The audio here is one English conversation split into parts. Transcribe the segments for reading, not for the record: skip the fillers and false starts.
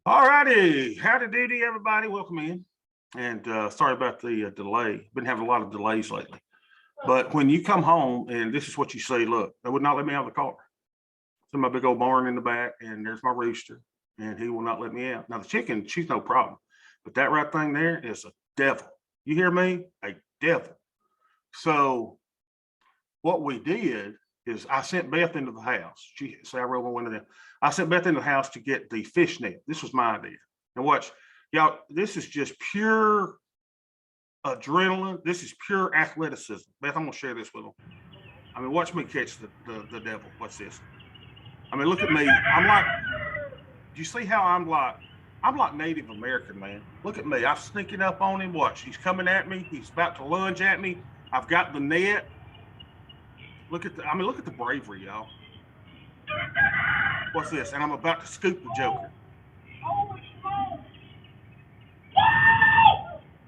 All righty, howdy doody, everybody. Welcome in. And sorry about the delay. Been having a lot of delays lately. But when you come home and this is what you see, look, they would not let me out of the car. So my big old barn in the back, and there's my rooster, and he will not let me out. Now the chicken, she's no problem, but that right thing there is a devil. You hear me? A devil. So what we did is I sent Beth into the house. She said I rolled my window down. I sent Beth into the house to get the fish net. This was my idea. And watch, y'all, this is just pure adrenaline. This is pure athleticism. Beth, I'm gonna share this with them. I mean, watch me catch the devil. What's this? I mean, look at me. I'm like, do you see how I'm like Native American, man? Look at me. I'm sneaking up on him. Watch, he's coming at me. He's about to lunge at me. I've got the net. Look at look at the bravery, y'all. What's this? And I'm about to scoop the joker.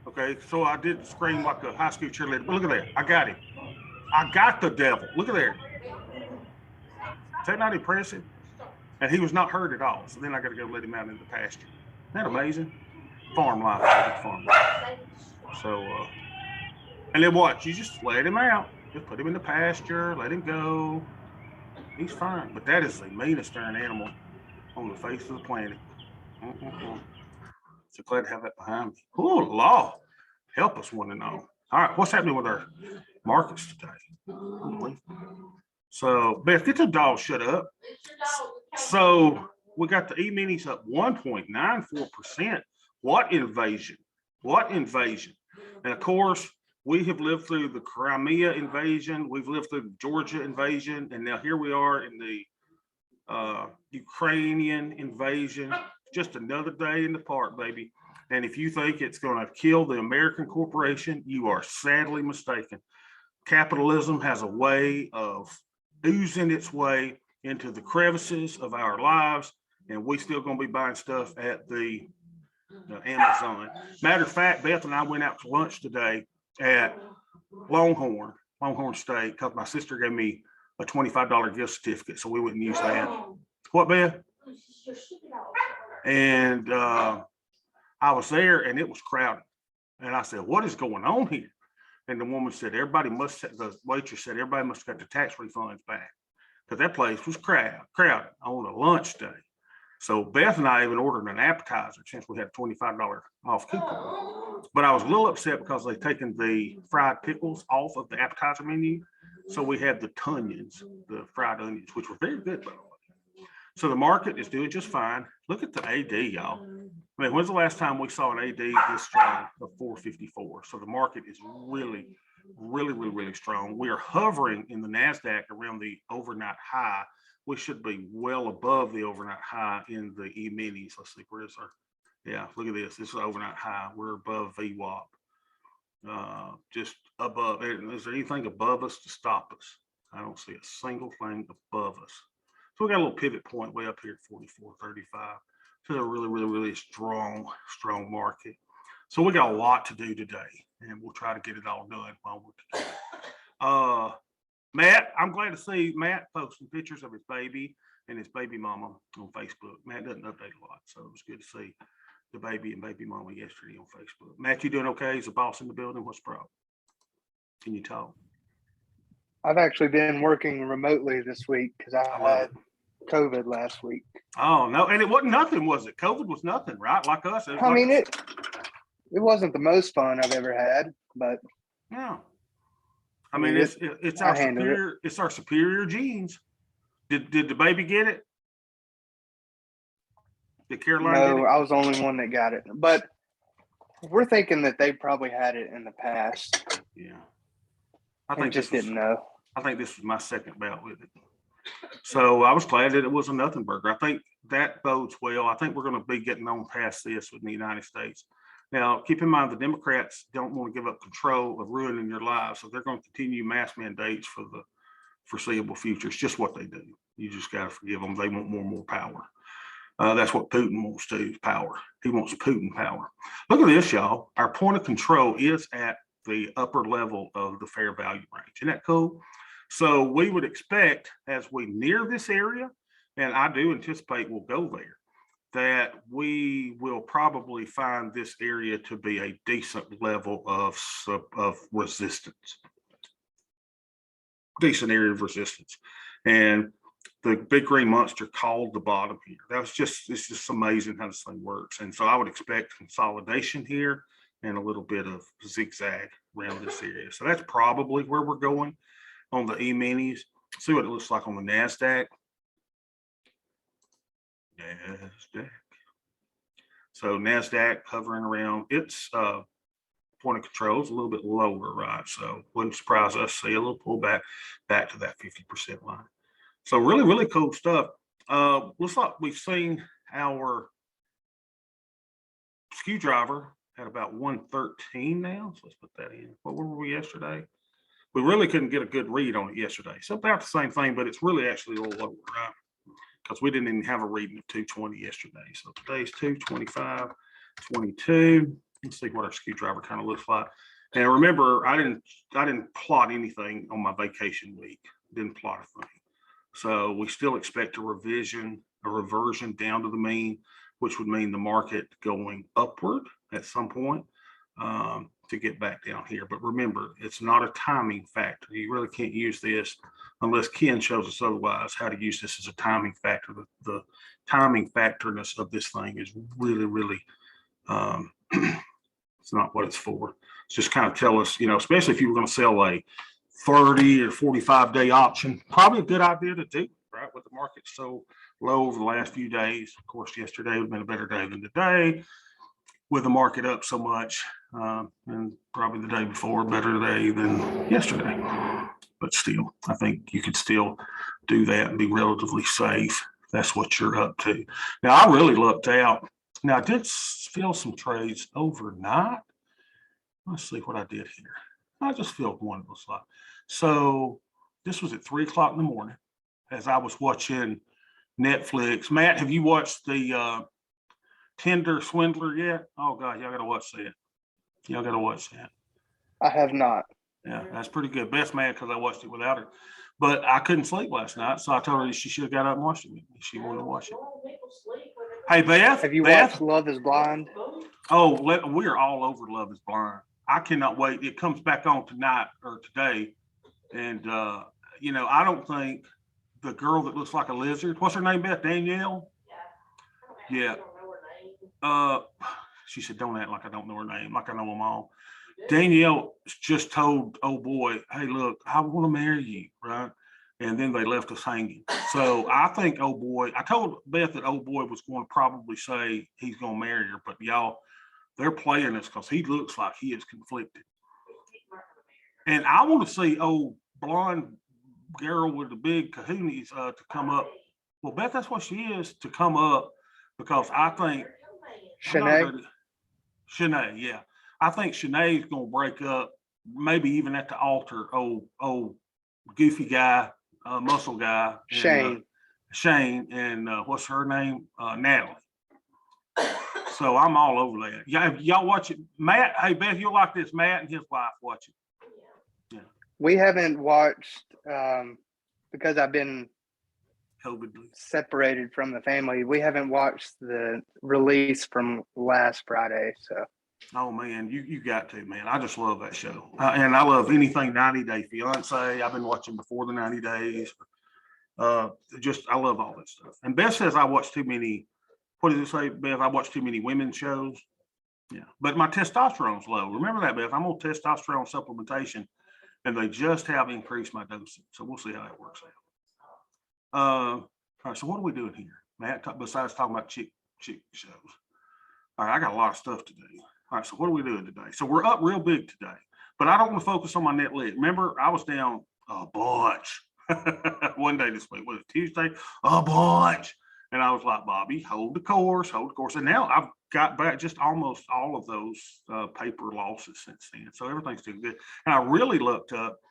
Okay, so I did scream like a high school cheerleader. But look at that. I got him. I got the devil. Look at there. Is that not impressive? And he was not hurt at all. So then I got to go let him out in the pasture. Isn't that amazing? Farm life, baby, farm life. So, and then watch, you just let him out. Just put him in the pasture, let him go. He's fine. But that is the meanest darn animal on the face of the planet. So glad to have that behind me. Oh, Lord. Help us one and all. All right, what's happening with our markets today? So, Beth, get the dog shut up. So, we got the E-minis up 1.94%. What invasion? What invasion? And of course, we have lived through the Crimea invasion. We've lived through the Georgia invasion. And now here we are in the Ukrainian invasion. Just another day in the park, baby. And if you think it's going to kill the American corporation, you are sadly mistaken. Capitalism has a way of oozing its way into the crevices of our lives. And we still going to be buying stuff at the Amazon. Matter of fact, Beth and I went out to lunch today at Longhorn Steak because my sister gave me a $25 gift certificate, so we wouldn't use that. What, Beth? And I was there, and it was crowded. And I said, "What is going on here?" And the woman said, the waitress said, everybody must have got the tax refunds back because that place was crowded on a lunch day. So Beth and I even ordered an appetizer since we had a $25 off coupon. But I was a little upset because they've taken the fried pickles off of the appetizer menu. So we had the Tunions, the fried onions, which were very good, by the way. So the market is doing just fine. Look at the AD, y'all. I mean, when's the last time we saw an AD this strong of 454? So the market is really, really, really, really strong. We are hovering in the NASDAQ around the overnight high. We should be well above the overnight high in the E-minis. Let's see, where is our, yeah, look at this. This is overnight high. We're above VWAP, just above. Is there anything above us to stop us? I don't see a single thing above us. So we got a little pivot point way up here at 44.35. So a really, really, really strong market. So we got a lot to do today, and we'll try to get it all done while we're together. Matt, I'm glad to see Matt posting pictures of his baby and his baby mama on Facebook. Matt doesn't update a lot, so it was good to see the baby and baby mama yesterday on Facebook. Matt, you doing okay? He's a boss in the building. What's the problem? Can you talk? I've actually been working remotely this week because I had COVID last week. Oh, no. And it wasn't nothing, was it? COVID was nothing, right? Like us. I mean, it wasn't the most fun I've ever had, but yeah. I mean, it's our superior genes. Did the baby get it? Did Caroline get it? No, I was the only one that got it. But we're thinking that they probably had it in the past. Yeah. I just didn't know. I think this was my second bout with it. So I was glad that it was a nothing burger. I think that bodes well. I think we're going to be getting on past this with the United States. Now, keep in mind, the Democrats don't want to give up control of ruining your lives, so they're going to continue mass mandates for the foreseeable future. It's just what they do. You just got to forgive them. They want more and more power. That's what Putin wants to do, power. He wants Putin power. Look at this, y'all. Our point of control is at the upper level of the fair value range. Isn't that cool? So we would expect as we near this area, and I do anticipate we'll go there, that we will probably find this area to be a decent level of resistance, decent area of resistance. And the big green monster called the bottom here. It's just amazing how this thing works. And so I would expect consolidation here and a little bit of zigzag around this area. So that's probably where we're going on the E-minis. See what it looks like on the NASDAQ. So NASDAQ hovering around its point of control is a little bit lower, right? So wouldn't surprise us to see a little pullback back to that 50% line. So really, really cool stuff. Looks like we've seen our skew driver at about 113 now. So let's put that in. What were we yesterday? We really couldn't get a good read on it yesterday. So about the same thing, but it's really actually a little lower, right? Because we didn't even have a reading of 220 yesterday. So today's 225.22. Let's see what our skew driver kind of looks like. And remember, I didn't plot anything on my vacation week. Didn't plot a thing. So we still expect a reversion down to the mean, which would mean the market going upward at some point to get back down here. But remember, it's not a timing factor. You really can't use this unless Ken shows us otherwise how to use this as a timing factor. The timing factorness of this thing is really, really, it's not what it's for. It's just kind of tell us, especially if you were going to sell a 30 or 45-day option, probably a good idea to do, right? With the market so low over the last few days. Of course, yesterday would have been a better day than today with the market up so much, and probably the day before, better day than yesterday. But still, I think you could still do that and be relatively safe. If that's what you're up to. Now, I really looked out. Now, I did fill some trades overnight. Let's see what I did here. I just filled one of those slots. So this was at 3 o'clock in the morning as I was watching Netflix. Matt, have you watched the Tinder Swindler yet? Oh God, y'all gotta watch that. Y'all gotta watch that. I have not. Yeah, that's pretty good. Best man, because I watched it without her. But I couldn't sleep last night, so I told her she should have got up and watched it with me. She wanted to watch it. Hey Beth, have you watched Love Is Blind? Oh, we're all over Love Is Blind. I cannot wait. It comes back on tonight or today, and I don't think the girl that looks like a lizard. What's her name, Beth? Danielle. Yeah. She said, "Don't act like I don't know her name, like I know them all." Danielle just told old boy, "Hey, look, I want to marry you," right? And then they left us hanging. So I think old boy. I told Beth that old boy was going to probably say he's going to marry her, but y'all, they're playing this because he looks like he is conflicted. And I want to see old blonde girl with the big kahunas to come up. Well, Beth, that's what she is, to come up, because I think Shanae, yeah. I think Shanae's going to break up, maybe even at the altar, old goofy guy, muscle guy. And, Shane, and what's her name? Natalie. So I'm all over that. Y'all watch it. Matt, hey, Beth, you'll like this. Matt and his wife watch it. Yeah. We haven't watched because I've been COVID separated from the family. We haven't watched the release from last Friday. So. Oh man, you got to, man. I just love that show, and I love anything 90 Day Fiance. I've been watching before the 90 days. I love all that stuff. And Beth says I watch too many. What does it say, Beth? I watch too many women's shows. Yeah, but my testosterone's low. Remember that, Beth? I'm on testosterone supplementation, and they just have increased my dosage. So we'll see how that works out. All right. So what are we doing here, Matt? Besides talking about chick shows. All right, I got a lot of stuff to do. All right, so what are we doing today? So we're up real big today, but I don't want to focus on my net leg. Remember, I was down a bunch one day this week. Was it Tuesday? A bunch. And I was like, Bobby, hold the course. And now I've got back just almost all of those paper losses since then. So everything's doing good. And I really looked up.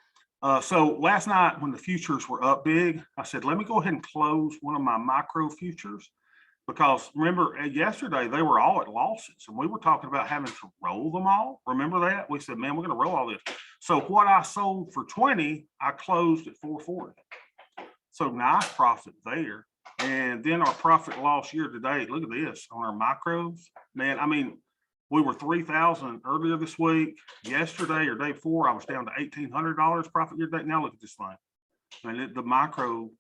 So last night when the futures were up big, I said, let me go ahead and close one of my micro futures. Because remember, yesterday they were all at losses, and we were talking about having to roll them all. Remember that? We said, man, we're going to roll all this. So what I sold for 20, I closed at 440. So nice profit there. And then our profit loss year to date, look at this on our micros, man. I mean, we were 3,000 earlier this week. Yesterday or day before, I was down to $1,800 profit year to date. Now look at this line. And the micro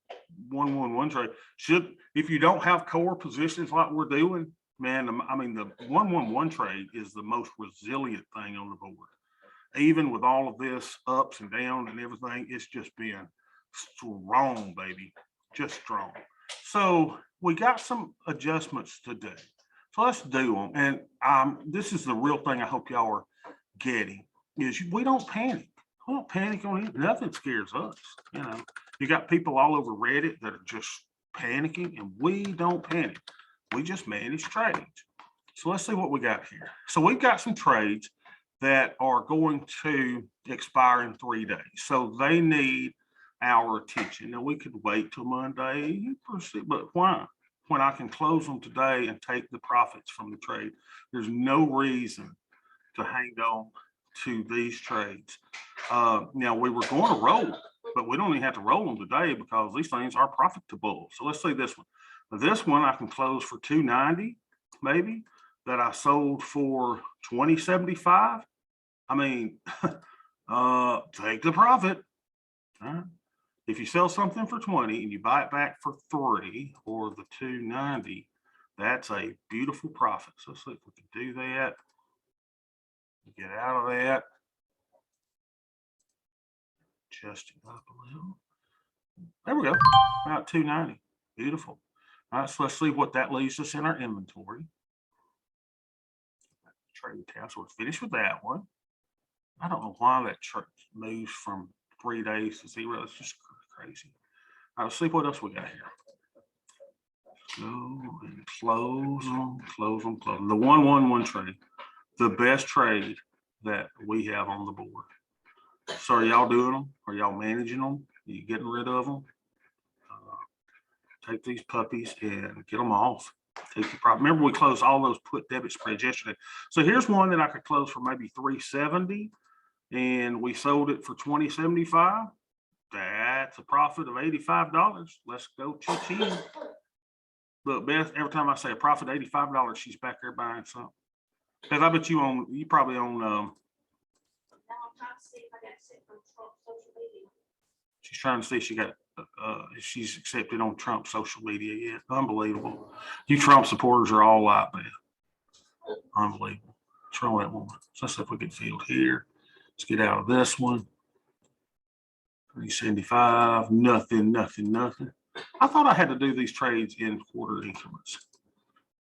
111 trade should, if you don't have core positions like we're doing, man, I mean, the 111 trade is the most resilient thing on the board. Even with all of this ups and downs and everything, it's just been strong, baby, just strong. So we got some adjustments to do. So let's do them. And this is the real thing I hope y'all are getting is we don't panic. We don't panic on it. Nothing scares us. You know, you got people all over Reddit that are just panicking, and we don't panic. We just manage trades. So let's see what we got here. So we've got some trades that are going to expire in 3 days. So they need our attention. Now we could wait till Monday, but why? When I can close them today and take the profits from the trade, there's no reason to hang on to these trades. Now we were going to roll, but we don't even have to roll them today because these things are profitable. So let's see this one. This one I can close for 290, maybe, that I sold for 2075. I mean, take the profit. If you sell something for 20 and you buy it back for 3 or the 290, that's a beautiful profit. So let's see if we can do that. Get out of that. Adjust it up a little. There we go. About 290. Beautiful. All right, so let's see what that leaves us in our inventory. Trade tab. So we're finished with that one. I don't know why that chart moves from 3 days to 0. It's just crazy. All right, let's see what else we got here. Go and close them, close them, close them. The 111 trade, the best trade that we have on the board. So are y'all doing them? Are y'all managing them? Are you getting rid of them? Take these puppies and get them off. Take the profit. Remember, we closed all those put debit spreads yesterday. So here's one that I could close for maybe 370, and we sold it for 2075. That's a profit of $85. Let's go cha-ching. Look, Beth, every time I say a profit of $85, she's back there buying something. Because I bet you probably own. Now I'm trying to see if I got accepted on Trump social media. She's trying to see if she got if she's accepted on Trump social media yet. Unbelievable. You Trump supporters are all like that. Unbelievable. What's wrong with that woman? So let's see if we can field here. Let's get out of this one. 375, nothing, nothing, nothing. I thought I had to do these trades in quarter increments.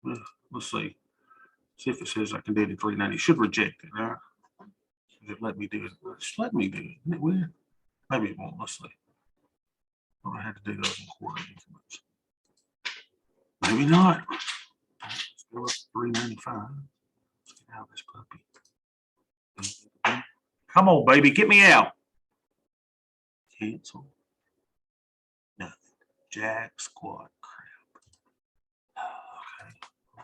Let's see. See if it says I can do it in 390. It should reject it, right? Does it let me do it? Just let me do it. Isn't it weird? Maybe it won't. Let's see. Oh, I had to do those in quarter increments. Maybe not. Let's go up to 395. Let's get out of this puppy. Come on, baby. Get me out. Cancel. Nothing. Jack squat crap. Okay.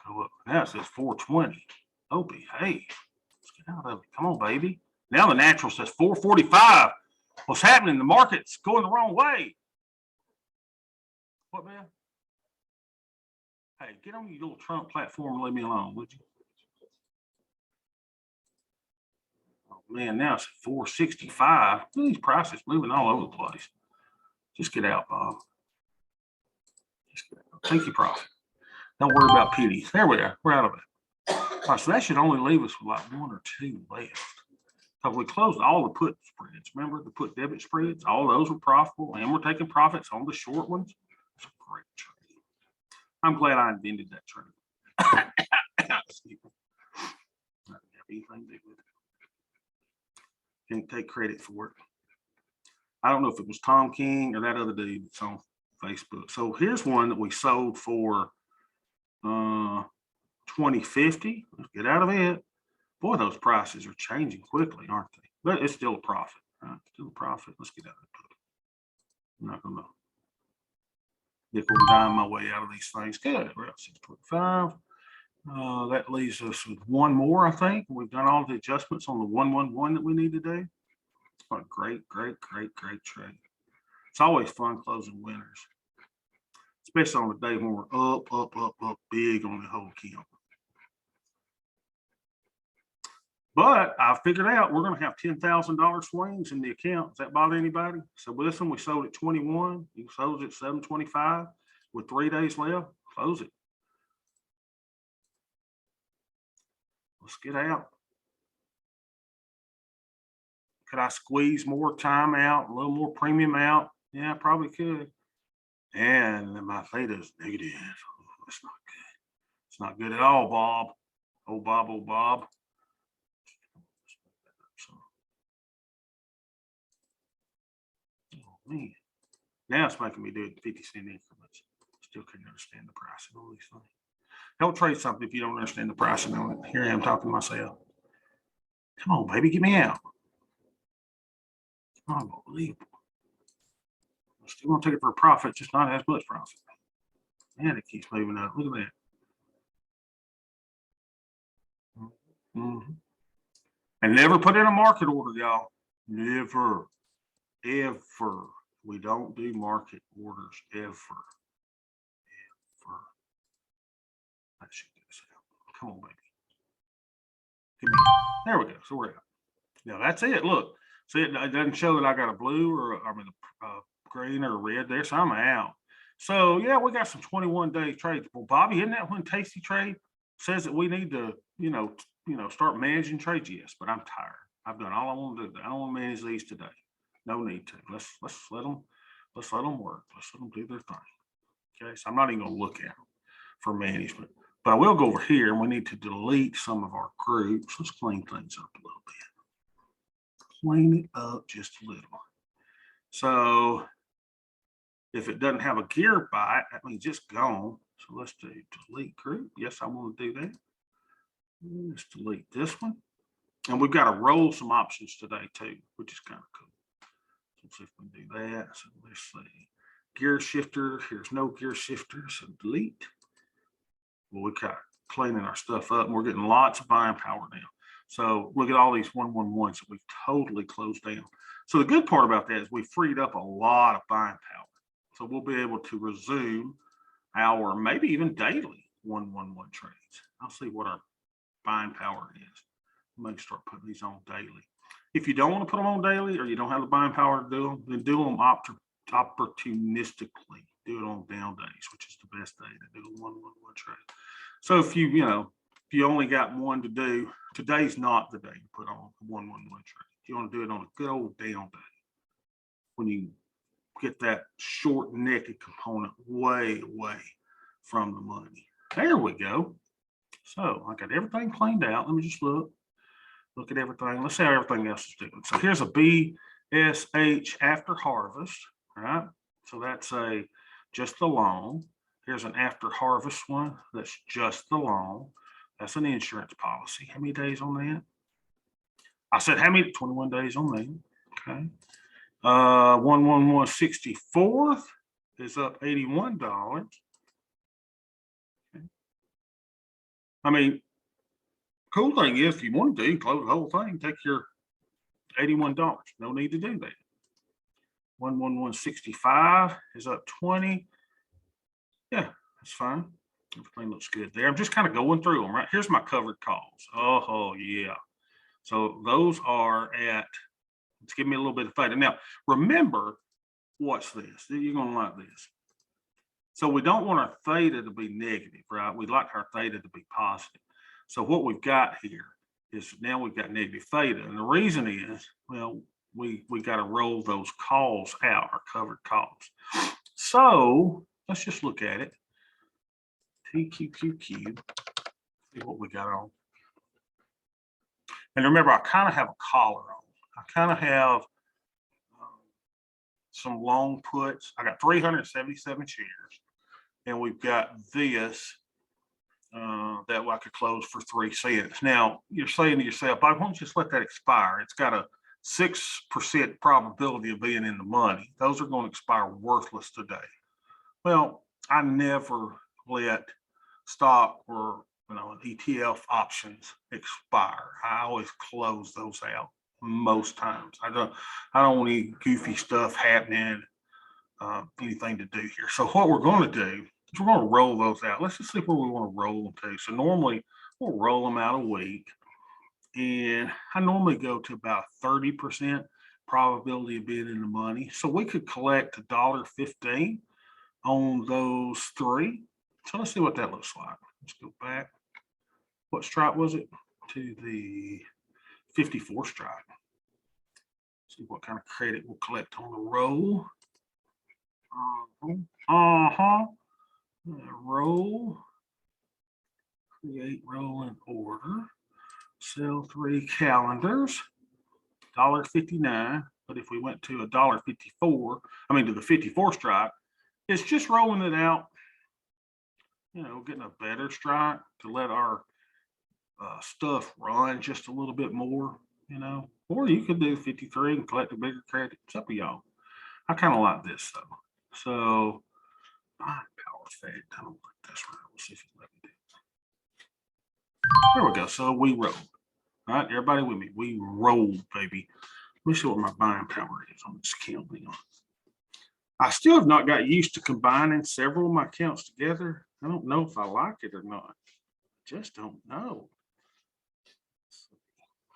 Go up. Now it says 420. Oh, behave. Let's get out of it. Come on, baby. Now the natural says 445. What's happening? The market's going the wrong way. What, man? Hey, get on your little Trump platform and leave me alone, would you? Oh, man, now it's 465. These prices moving all over the place. Just get out, Bob. Just get out. Take your profit. Don't worry about pennies. There we are. We're out of it. All right, so that should only leave us with like 1 or 2 left. So we closed all the put spreads. Remember the put debit spreads? All those were profitable, and we're taking profits on the short ones. It's a great trade. I'm glad I invented that trade. Excuse me. I didn't have anything to do with it. Can't take credit for it. I don't know if it was Tom King or that other dude that's on Facebook. So here's one that we sold for 2050. Let's get out of it. Boy, those prices are changing quickly, aren't they? But it's still a profit. Right? Still a profit. Let's get out of it. I'm not gonna nickel and dime my way out of these things. Good. We're at 625. That leaves us with one more, I think. We've done all the adjustments on the 111 that we need to do. What a great, great, great, great trade. It's always fun closing winners. especially on the day when we're up big on the whole account. But I figured out we're going to have $10,000 swings in the account. Does that bother anybody? So with this one, we sold at 21. You sold it at 725 with 3 days left. Close it. Let's get out. Could I squeeze more time out, a little more premium out? Yeah, I probably could. And my theta is negative. That's not good. It's not good at all, Bob. Oh, Bob, oh, Bob. Oh, man. Now it's making me do it 50-cent increments. Still couldn't understand the pricing on these things. Don't trade something if you don't understand the pricing on it. Here I am talking to myself. Come on, baby, get me out. Unbelievable. I still want to take it for a profit, just not as much profit. And it keeps moving up. Look at that. Mm-hmm. And never put in a market order, y'all. Never, ever. We don't do market orders ever. Ever. I should get this out. Come on, baby. There we go. So we're out. Now that's it. Look, see, it doesn't show that I got a blue or green or red there, so I'm out. So yeah, we got some 21-day trades. Well, Bobby, isn't that when Tasty Trade says that we need to, start managing trades? Yes, but I'm tired. I've done all I want to do. I don't want to manage these today. No need to. Let's let them work. Let's let them do their thing. Okay, so I'm not even going to look at them for management, but I will go over here and we need to delete some of our groups. Let's clean things up a little bit. Clean it up just a little. So if it doesn't have a gear by it, that means it's gone. So let's do delete group. Yes, I want to do that. Let's delete this one. And we've got to roll some options today too, which is kind of cool. So let's see if we can do that. So let's see. Gear shifter. Here's no gear shifter. So delete. Well, we're kind of cleaning our stuff up and we're getting lots of buying power now. So look at all these 111s that we've totally closed down. So the good part about that is we freed up a lot of buying power. So we'll be able to resume our maybe even daily 111 trades. I'll see what our buying power is. Maybe start putting these on daily. If you don't want to put them on daily or you don't have the buying power to do them, then do them opportunistically. Do it on down days, which is the best day to do a 111 trade. So if you only got one to do, today's not the day to put on a 111 trade. You want to do it on a good old down day when you get that short naked component way away from the money. There we go. So I got everything cleaned out. Let me just look at everything. Let's see how everything else is doing. So here's a BSH after harvest, right? So that's just the loan. Here's an after harvest one. That's just the loan. That's an insurance policy. How many days on that? I said how many? 21 days on that. Okay. 11164th is up $81. Okay. I mean, cool thing is if you want to close the whole thing, take your $81. No need to do that. 11165 is up 20. Yeah, that's fine. Everything looks good there. I'm just kind of going through them, right? Here's my covered calls. Oh, yeah. So those are at, let's give me a little bit of theta. Now, remember, watch this. You're going to like this. So we don't want our theta to be negative, right? We'd like our theta to be positive. So what we've got here is now we've got negative theta. And the reason is, well, we got to roll those calls out, our covered calls. So let's just look at it. TQQQ, see what we got on. And remember, I kind of have a collar on. I kind of have some long puts. I got 377 shares. And we've got this that I could close for 3 cents. Now, you're saying to yourself, why don't you just let that expire? It's got a 6% probability of being in the money. Those are going to expire worthless today. Well, I never let stock or ETF options expire. I always close those out most times. I don't want any goofy stuff happening. anything to do here. So what we're going to do is we're going to roll those out. Let's just see where we want to roll them to. So normally we'll roll them out a week. And I normally go to about 30% probability of being in the money. So we could collect $1.15 on those three. So let's see what that looks like. Let's go back. What strike was it? To the 54 strike. See what kind of credit we'll collect on the roll. Roll. Create roll in order. Sell 3 calendars. $1.59. But if we went to $1.54, I mean to the 54 strike, it's just rolling it out. You know, getting a better strike to let our stuff run just a little bit more, you know, or you could do 53 and collect a bigger credit. It's up to y'all. I kind of like this though. So buying power effect. I don't think that's right. We'll see if you let me do it. There we go. So we rolled. All right, everybody with me. We rolled, baby. Let me see what my buying power is on this account now. I still have not got used to combining several of my accounts together. I don't know if I like it or not. Just don't know.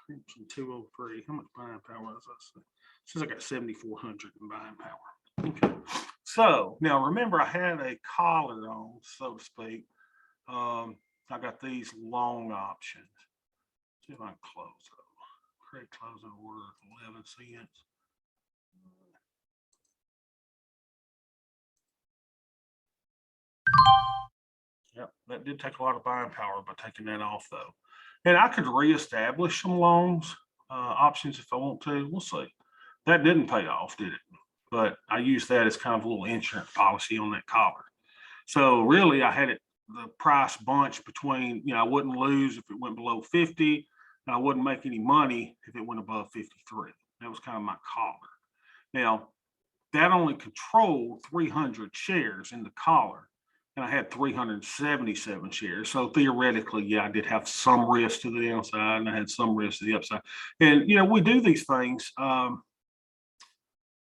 Crimson 203. How much buying power is that? Says I got 7,400 in buying power. Okay. So now remember, I had a collar on, so to speak. I got these long options. See if I can close those. Create closing order of 11 cents. Yep, that did take a lot of buying power by taking that off though. And I could reestablish some longs options if I want to. We'll see. That didn't pay off, did it? But I used that as kind of a little insurance policy on that collar. So really, I had it the price bunch between, you know, I wouldn't lose if it went below 50, and I wouldn't make any money if it went above 53. That was kind of my collar. Now, that only controlled 300 shares in the collar, and I had 377 shares. So theoretically, yeah, I did have some risk to the downside, and I had some risk to the upside. And you know, we do these things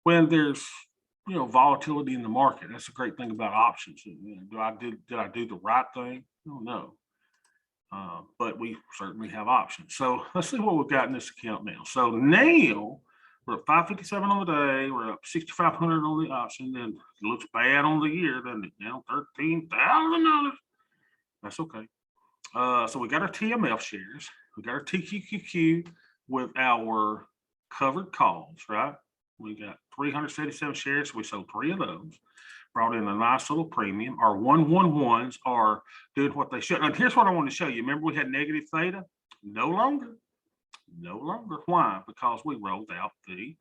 when there's, you know, volatility in the market. That's a great thing about options. You know, did I do the right thing? I don't know. But we certainly have options. So let's see what we've got in this account now. So now we're at 557 on the day. We're up 6,500 on the option. And it looks bad on the year, doesn't it? Down $13,000. That's okay. So we got our TMF shares. We got our TQQQ with our covered calls, right? We got 377 shares. So we sold 3 of those. Brought in a nice little premium. Our 111s are doing what they should. And here's what I want to show you. Remember we had negative theta? No longer. No longer. Why? Because we rolled out the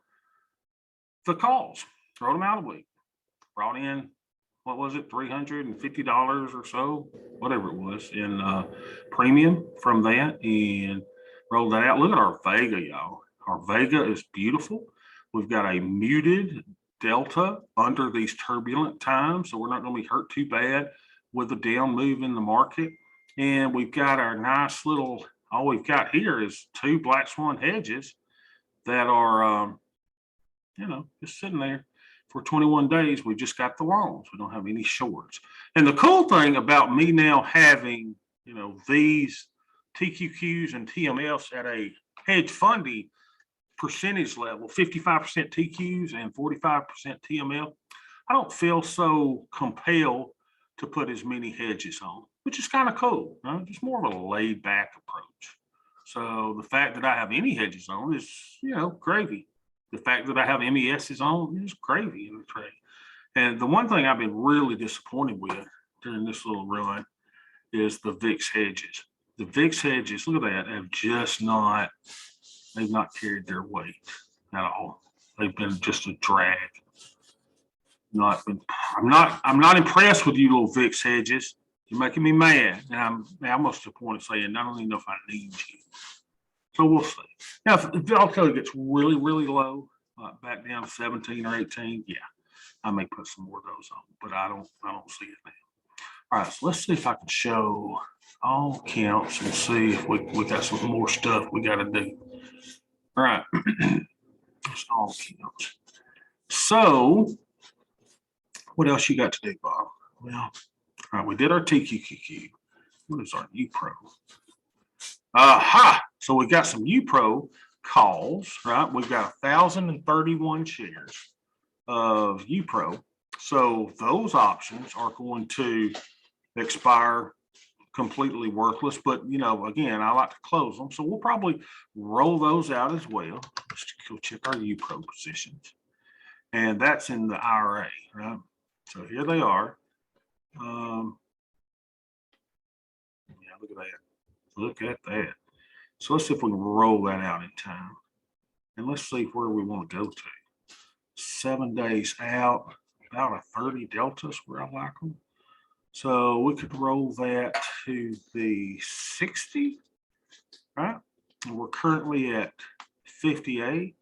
calls. Rolled them out a week. Brought in, what was it, $350 or so, whatever it was, in premium from that, and rolled that out. Look at our Vega, y'all. Our Vega is beautiful. We've got a muted delta under these turbulent times, so we're not going to be hurt too bad with the down move in the market. And we've got our nice little, all we've got here is 2 black swan hedges that are, you know, just sitting there for 21 days. We just got the longs. We don't have any shorts. And the cool thing about me now having, you know, these TQQs and TMFs at a hedge funding percentage level, 55% TQs and 45% TMF, I don't feel so compelled to put as many hedges on, which is kind of cool. Right? Just more of a laid back approach. So the fact that I have any hedges on is, you know, gravy. The fact that I have MESs on is gravy in the trade. And the one thing I've been really disappointed with during this little run is the VIX hedges. The VIX hedges, look at that, have just not, they've not carried their weight at all. They've been just a drag. I'm not impressed with you little VIX hedges. You're making me mad. And I'm almost to the point of saying, I don't even know if I need you. So we'll see. Now, if volatility gets really, really low, back down to 17 or 18, yeah, I may put some more of those on, but I don't see it now. All right, so let's see if I can show all counts and see if we got some more stuff we got to do. All right, it's all counts. So What else you got to do, Bob? Well, all right, we did our TQQQ. What is our UPRO? Aha! So we got some UPRO calls, right? We've got 1,031 shares of UPRO. So those options are going to expire completely worthless. But, you know, again, I like to close them. So we'll probably roll those out as well. Let's go check our UPRO positions. And that's in the IRA, right? So here they are. Yeah, look at that. Look at that. So let's see if we can roll that out in time. And let's see where we want to go to. 7 days out, about a 30 deltas where I like them. So we could roll that to the 60, right? And we're currently at 58.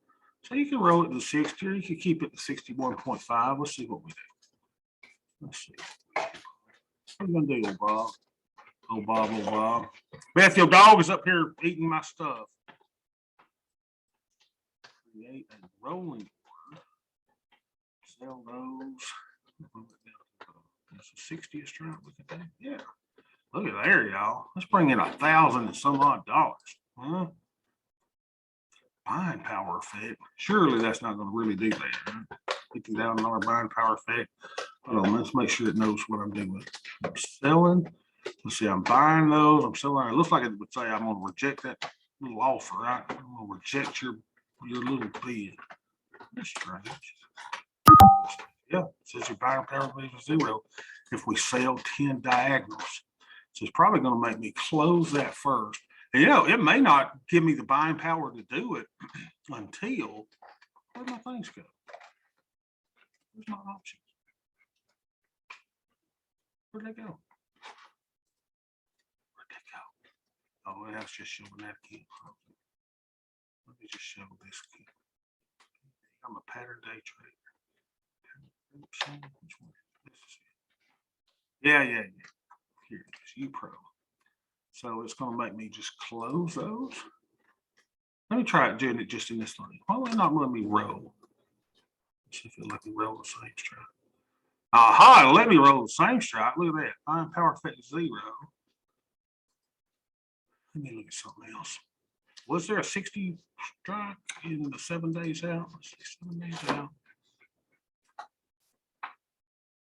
So you can roll it to 60 or you can keep it to 61.5. Let's see what we do. Let's see. What are you gonna do, old Bob? Oh, Bob, oh, Bob. Beth, your dog is up here eating my stuff. Create a rolling order. Sell those. That's a 60th strike. Look at that. Yeah. Look at there, y'all. Let's bring in 1,000 and some odd dollars. Huh? Buying power effect. Surely that's not going to really do that. Right? $50,000 buying power effect. Hold on, let's make sure it knows what I'm doing. I'm selling. Let's see, I'm buying those. I'm selling. It looks like it would say I'm going to reject that little offer, right? I'm going to reject your little bid. That's strange. Yeah, it says your buying power is 0 if we sell 10 diagonals. So it's probably going to make me close that first. And, you know, it may not give me the buying power to do it until, where'd my things go? Where's my options? Where'd they go? Where'd they go? Oh, that's just showing that again. Let me just show this again. I'm a pattern day trader. Which one? Yeah. Here it is, UPRO. So it's going to make me just close those. Let me try doing it just in this line. Why will it not let me roll? Let's see if it'll let me roll the same strike. Aha, let me roll the same strike. Look at that. Buying power effect 0. Let me look at something else. Was there a 60 strike in the 7 days out? Let's see, 7 days out.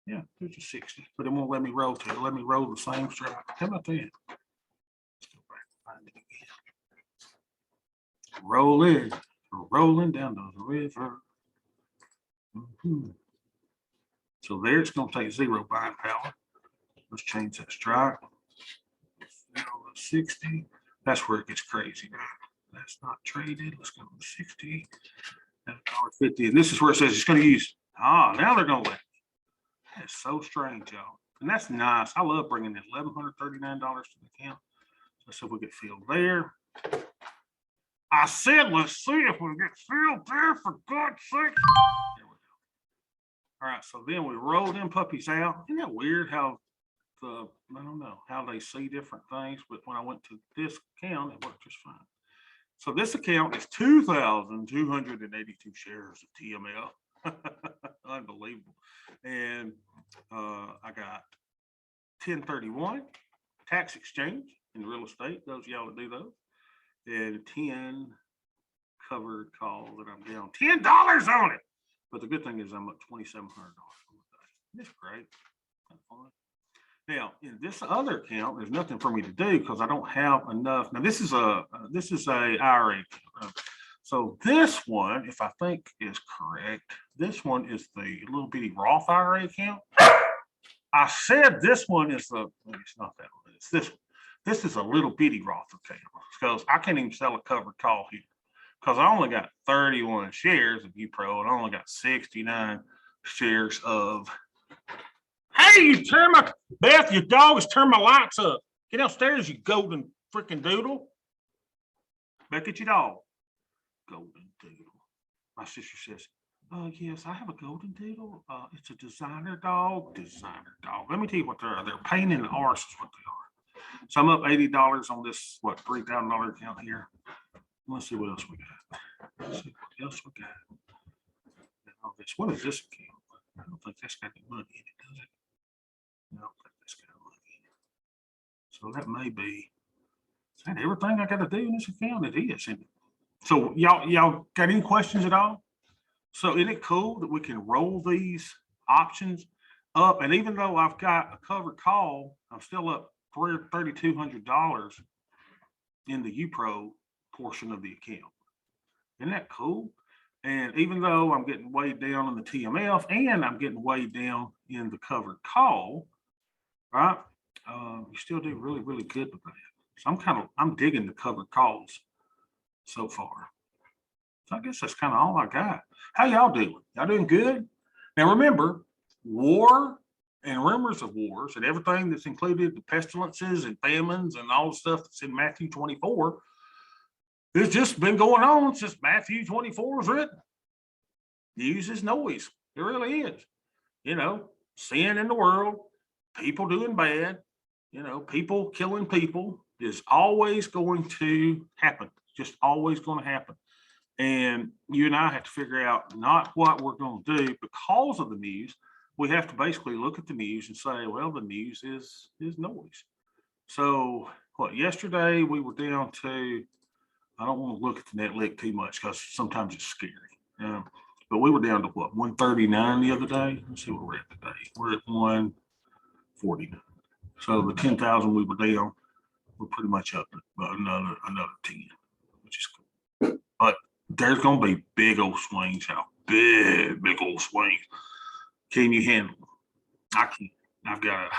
Yeah, there's a 60, but it won't let me roll to it. Let me roll the same strike. How about that? Let's go back and find it again. Roll in. We're rolling down the river. So there it's going to take 0 buying power. Let's change that strike. 60. That's where it gets crazy, right? That's not traded. Let's go to 60. $1.50. And this is where it says it's going to use. Now they're going to let me. That's so strange, y'all. And that's nice. I love bringing in $1,139 to the account. Let's see if we get filled there. I said, let's see if we get filled there, for God's sake. There we go. All right, so then we roll them puppies out. Isn't that weird how I don't know how they see different things, but when I went to this account, it worked just fine. So this account is 2,282 shares of TML. Unbelievable. And I got 1031 tax exchange in real estate. Those of y'all that do those. And 10 covered calls that I'm down $10 on it. But the good thing is I'm up $2,700 on the day. That's great. Kind of fun. Now in this other account, there's nothing for me to do because I don't have enough. Now this is a IRA account. So this one, if I think is correct, this one is the little bitty Roth IRA account. I said this one is the, it's not that one, it's this one. This is a little bitty Roth account because I can't even sell a covered call here because I only got 31 shares of UPRO and I only got 69 shares of. Hey, you turn my, Beth, your dog has turned my lights up. Get downstairs, you golden freaking doodle. Back at your dog. Golden doodle. My sister says, yes, I have a golden doodle. It's a designer dog. Designer dog. Let me tell you what they're pain in the arse is what they are. So I'm up $80 on this, what, $3,000 account here. Let's see what else we got. Let's see what else we got. What is this account? I don't think that's got any money in it, does it? No, I don't think that's got money in it. So that may be, is that everything I got to do in this account? It is, isn't it? So y'all got any questions at all? So isn't it cool that we can roll these options up? And even though I've got a covered call, I'm still up $3,200 in the UPRO portion of the account. Isn't that cool? And even though I'm getting weighed down in the TMF and I'm getting weighed down in the covered call, right? You still do really, really good with that. So I'm digging the covered calls so far. So I guess that's kind of all I got. How y'all doing? Y'all doing good? Now remember, war and rumors of wars and everything that's included, the pestilences and famines and all the stuff that's in Matthew 24, it's just been going on since Matthew 24 was written. News is noise. It really is. You know, sin in the world, people doing bad, you know, people killing people is always going to happen. Just always going to happen. And you and I have to figure out not what we're going to do because of the news. We have to basically look at the news and say, well, the news is noise. So yesterday we were down to, I don't want to look at the net lick too much because sometimes it's scary. But we were down to 139 the other day. Let's see where we're at today. We're at 149. So the 10,000 we were down, we're pretty much up about another 10, which is cool. But there's going to be big old swings out. Big old swings. Can you handle them? I can't. I've got a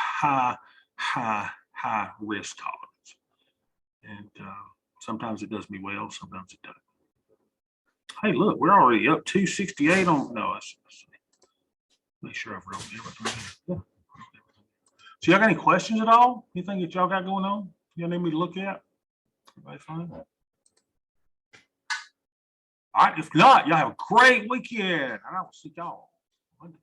high risk tolerance. And sometimes it does me well, sometimes it doesn't. Hey, look, we're already up 268 on. No, let's make sure I've wrote everything. Yeah. So y'all got any questions at all? Anything that y'all got going on? Y'all need me to look at? Everybody fine? All right. If not, y'all have a great weekend. I will see y'all Monday.